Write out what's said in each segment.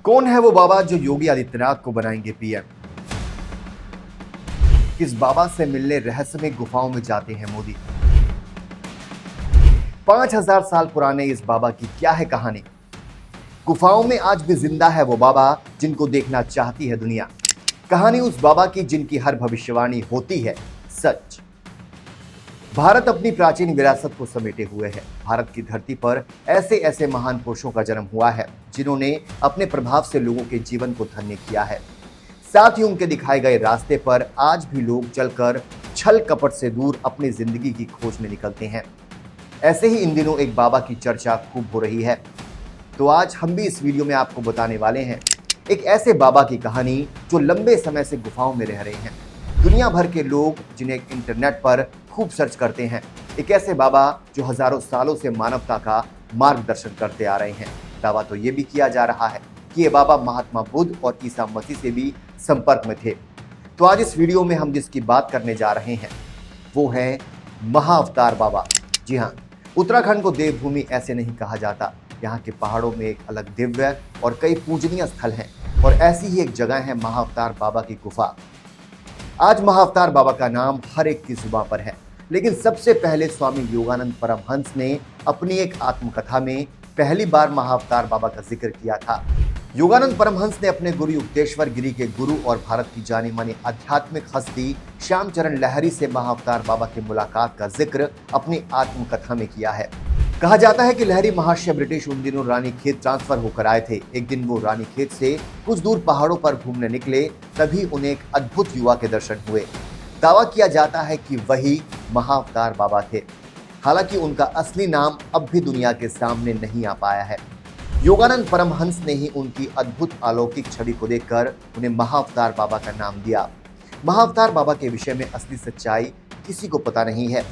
कौन है वो बाबा जो योगी आदित्यनाथ को बनाएंगे पीएम? किस बाबा से मिलने रहस्यमय गुफाओं में जाते हैं मोदी? 5000 साल पुराने इस बाबा की क्या है कहानी? गुफाओं में आज भी जिंदा है वो बाबा जिनको देखना चाहती है दुनिया। कहानी उस बाबा की जिनकी हर भविष्यवाणी होती है सच। भारत अपनी प्राचीन विरासत को समेटे हुए है। भारत की धरती पर ऐसे ऐसे महान पुरुषों का जन्म हुआ है जिन्होंने अपने प्रभाव से लोगों के जीवन को धन्य किया है। साथ ही उनके दिखाए गए रास्ते पर आज भी लोग चलकर छल कपट से दूर अपनी जिंदगी की खोज में निकलते हैं। ऐसे ही इन दिनों एक बाबा की चर्चा खूब हो रही है। तो आज हम भी इस वीडियो में आपको बताने वाले हैं एक ऐसे बाबा की कहानी जो लंबे समय से गुफाओं में रह रहे हैं। दुनिया भर के लोग जिन्हें इंटरनेट पर खूब सर्च करते हैं, एक ऐसे बाबा जो हजारों सालों से मानवता का मार्गदर्शन करते आ रहे हैं। दावा तो ये भी किया जा रहा है कि ये बाबा महात्मा बुद्ध और ईसा मसीह से भी संपर्क में थे। तो आज इस वीडियो में हम जिसकी बात करने जा रहे हैं वो है महाअवतार बाबा। जी हाँ, उत्तराखंड को देवभूमि ऐसे नहीं कहा जाता। यहाँ के पहाड़ों में एक अलग दिव्य और कई पूजनीय स्थल हैं और ऐसी ही एक जगह है महाअवतार बाबा की गुफा। आज महाअवतार बाबा का नाम हर एक की जुबान पर है, लेकिन सबसे पहले स्वामी योगानंद परमहंस ने अपनी एक आत्मकथा में पहली बार महाअवतार बाबा का जिक्र किया था। योगानंद परमहंस ने अपने गुरु युक्तेश्वर गिरी के गुरु और भारत की जानी मानी आध्यात्मिक हस्ती श्यामचरण लहरी से महाअवतार बाबा की मुलाकात का जिक्र अपनी आत्मकथा में किया है। कहा जाता है कि लहरी महाशय ब्रिटिश उन दिनों रानीखेत ट्रांसफर होकर आए थे। एक दिन वो रानीखेत से कुछ दूर पहाड़ों पर घूमने निकले, तभी उन्हें एक अद्भुत युवा के दर्शन हुए। दावा किया जाता है कि वही महाअवतार बाबा थे। हालांकि उनका असली नाम अब भी दुनिया के सामने नहीं आ पाया है। योगानंद परमहंस ने ही उनकी अद्भुत अलौकिक छवि को देखकर उन्हें महाअवतार बाबा का नाम दिया। महाअवतार बाबा के विषय में असली सच्चाई किसी को पता नहीं है।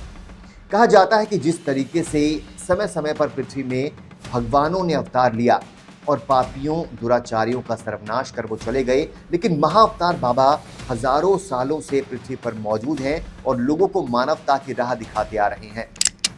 कहा जाता है कि जिस तरीके से समय समय पर पृथ्वी में भगवानों ने अवतार लिया और पापियों दुराचारियों का सर्वनाश कर वो चले गए, लेकिन महाअवतार बाबा हजारों सालों से पृथ्वी पर मौजूद हैं और लोगों को मानवता की राह दिखाते आ रहे हैं।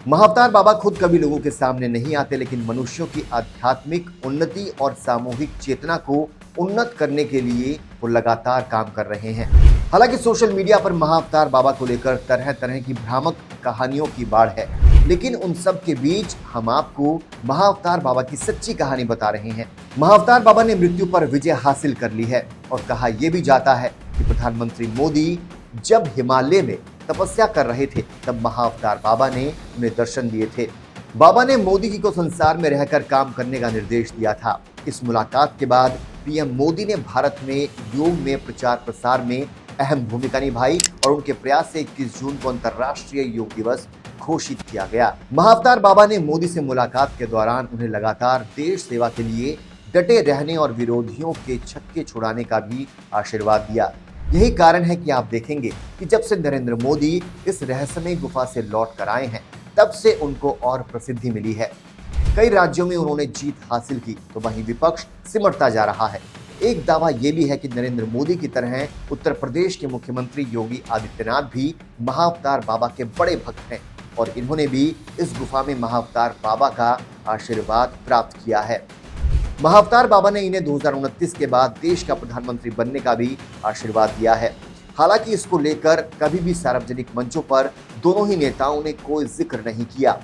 महाअवतार बाबा खुद कभी लोगों के सामने नहीं आते, लेकिन मनुष्यों की आध्यात्मिक उन्नति और सामूहिक चेतना को उन्नत करने के लिए वो लगातार काम कर रहे हैं। हालांकि सोशल मीडिया पर महाअवतार बाबा को लेकर तरह तरह की भ्रामक कहानियों की बाढ़ है, लेकिन उन सब के बीच हम आपको महाअवतार बाबा की सच्ची कहानी बता रहे हैं। महाअवतार बाबा ने मृत्यु पर विजय हासिल कर ली है और कहा यह भी जाता है कि प्रधानमंत्री मोदी जब हिमालय में तपस्या कर रहे थे तब महाअवतार बाबा ने उन्हें दर्शन दिए थे। बाबा ने मोदी जी को संसार में रहकर काम करने का निर्देश दिया था। इस मुलाकात के बाद पीएम मोदी ने भारत में योग में प्रचार प्रसार में अहम भूमिका निभाई और उनके प्रयास से 21 जून को अंतर्राष्ट्रीय योग दिवस घोषित किया गया। महाअवतार बाबा ने मोदी से मुलाकात के दौरान उन्हें लगातार देश सेवा के लिए डटे रहने और विरोधियों के छक्के छुड़ाने का भी आशीर्वाद दिया। यही कारण है कि आप देखेंगे कि जब से नरेंद्र मोदी इस रहस्यमय गुफा से लौट कर आए हैं, तब से उनको और प्रसिद्धि मिली है। कई राज्यों में उन्होंने जीत हासिल की, तो वहीं विपक्ष सिमटता जा रहा है। एक दावा यह भी है कि नरेंद्र मोदी की तरह उत्तर प्रदेश के मुख्यमंत्री योगी आदित्यनाथ भी महाअवतार बाबा के बड़े भक्त हैं और इन्होंने भी इस गुफा में महाअवतार बाबा का आशीर्वाद प्राप्त किया है। महाअवतार बाबा ने इन्हें 2029 के बाद देश का प्रधानमंत्री बनने का भी आशीर्वाद दिया है। हालांकि इसको लेकर कभी भी सार्वजनिक मंचों पर दोनों ही नेताओं ने कोई जिक्र नहीं किया,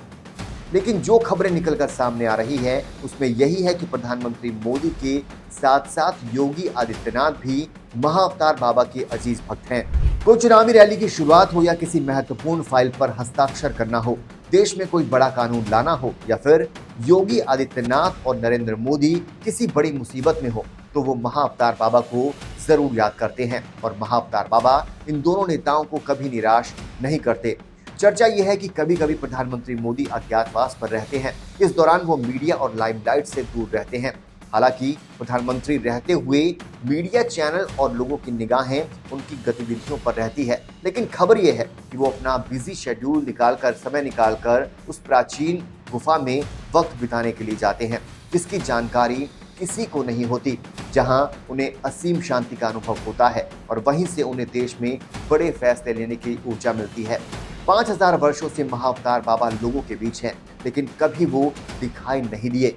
लेकिन जो खबरें निकलकर सामने आ रही है उसमें यही है कि प्रधानमंत्री मोदी के साथ साथ योगी आदित्यनाथ भी महाअवतार बाबा के अजीज भक्त हैं। कोई चुनावी रैली की शुरुआत हो या किसी महत्वपूर्ण फाइल पर हस्ताक्षर करना हो, देश में कोई बड़ा कानून लाना हो या फिर योगी आदित्यनाथ और नरेंद्र मोदी किसी बड़ी मुसीबत में हो, तो वो महाअवतार बाबा को जरूर याद करते हैं और महाअवतार बाबा इन दोनों नेताओं को कभी निराश नहीं करते। चर्चा यह है कि कभी कभी प्रधानमंत्री मोदी अज्ञातवास पर रहते हैं। इस दौरान वो मीडिया और लाइमलाइट से दूर रहते हैं। हालांकि प्रधानमंत्री रहते हुए मीडिया चैनल और लोगों की निगाहें उनकी गतिविधियों पर रहती है, लेकिन खबर यह है कि वो अपना बिजी शेड्यूल समय निकालकर उस प्राचीन गुफा में वक्त बिताने के लिए जाते हैं, जिसकी जानकारी किसी को नहीं होती, जहां उन्हें असीम शांति का अनुभव होता है और वहीं से उन्हें देश में बड़े फैसले लेने की ऊर्जा मिलती है। 5000 वर्षों से महाअवतार बाबा लोगों के बीच हैं, लेकिन कभी वो दिखाई नहीं दिए।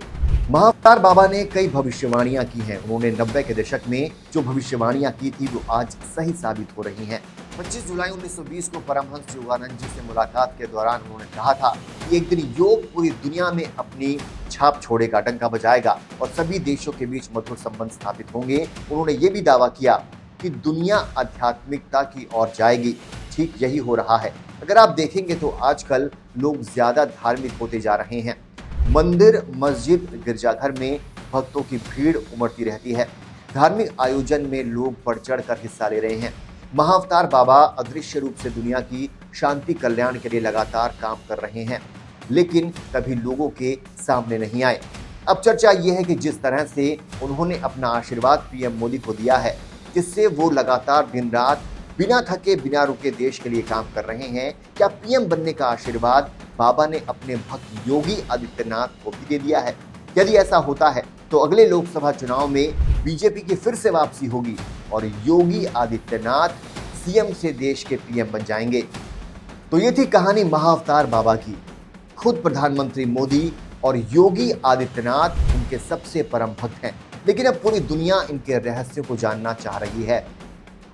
महाअवतार बाबा ने कई भविष्यवाणियां की हैं। उन्होंने 90 के दशक में जो भविष्यवाणियां की थी वो आज सही साबित हो रही हैं। 25 जुलाई 1920 को परमहंस योगानंद जी से मुलाकात के दौरान उन्होंने कहा था कि एक दिन योग पूरी दुनिया में अपनी छाप छोड़ेगा, डंका बजाएगा और सभी देशों के बीच मधुर संबंध स्थापित होंगे। उन्होंने ये भी दावा किया कि दुनिया आध्यात्मिकता की ओर जाएगी। ठीक यही हो रहा है। अगर आप देखेंगे तो आजकल लोग ज्यादा धार्मिक होते जा रहे हैं। मंदिर, मस्जिद, गिरजाघर में भक्तों की भीड़ उमड़ती रहती है। धार्मिक आयोजन में लोग बढ़ चढ़ कर हिस्सा ले रहे हैं। महाअवतार बाबा अदृश्य रूप से दुनिया की शांति कल्याण के लिए लगातार काम कर रहे हैं, लेकिन कभी लोगों के सामने नहीं आए। अब चर्चा यह है कि जिस तरह से उन्होंने अपना आशीर्वाद पीएम मोदी को दिया है, जिससे वो लगातार दिन रात बिना थके बिना रुके देश के लिए काम कर रहे हैं, क्या पीएम बनने का आशीर्वाद बाबा ने अपने भक्त योगी आदित्यनाथ को भी दे दिया है? यदि ऐसा होता है तो अगले लोकसभा चुनाव में बीजेपी की फिर से वापसी होगी और योगी आदित्यनाथ सीएम से देश के पीएम बन जाएंगे। तो ये थी कहानी महाअवतार बाबा की। खुद प्रधानमंत्री मोदी और योगी आदित्यनाथ उनके सबसे परम भक्त हैं, लेकिन अब पूरी दुनिया इनके रहस्यों को जानना चाह रही है।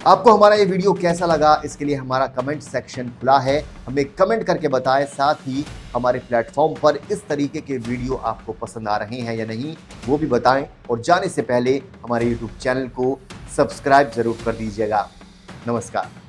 आपको हमारा ये वीडियो कैसा लगा, इसके लिए हमारा कमेंट सेक्शन खुला है। हमें कमेंट करके बताएं। साथ ही हमारे प्लेटफॉर्म पर इस तरीके के वीडियो आपको पसंद आ रहे हैं या नहीं, वो भी बताएं। और जाने से पहले हमारे YouTube चैनल को सब्सक्राइब जरूर कर दीजिएगा। नमस्कार।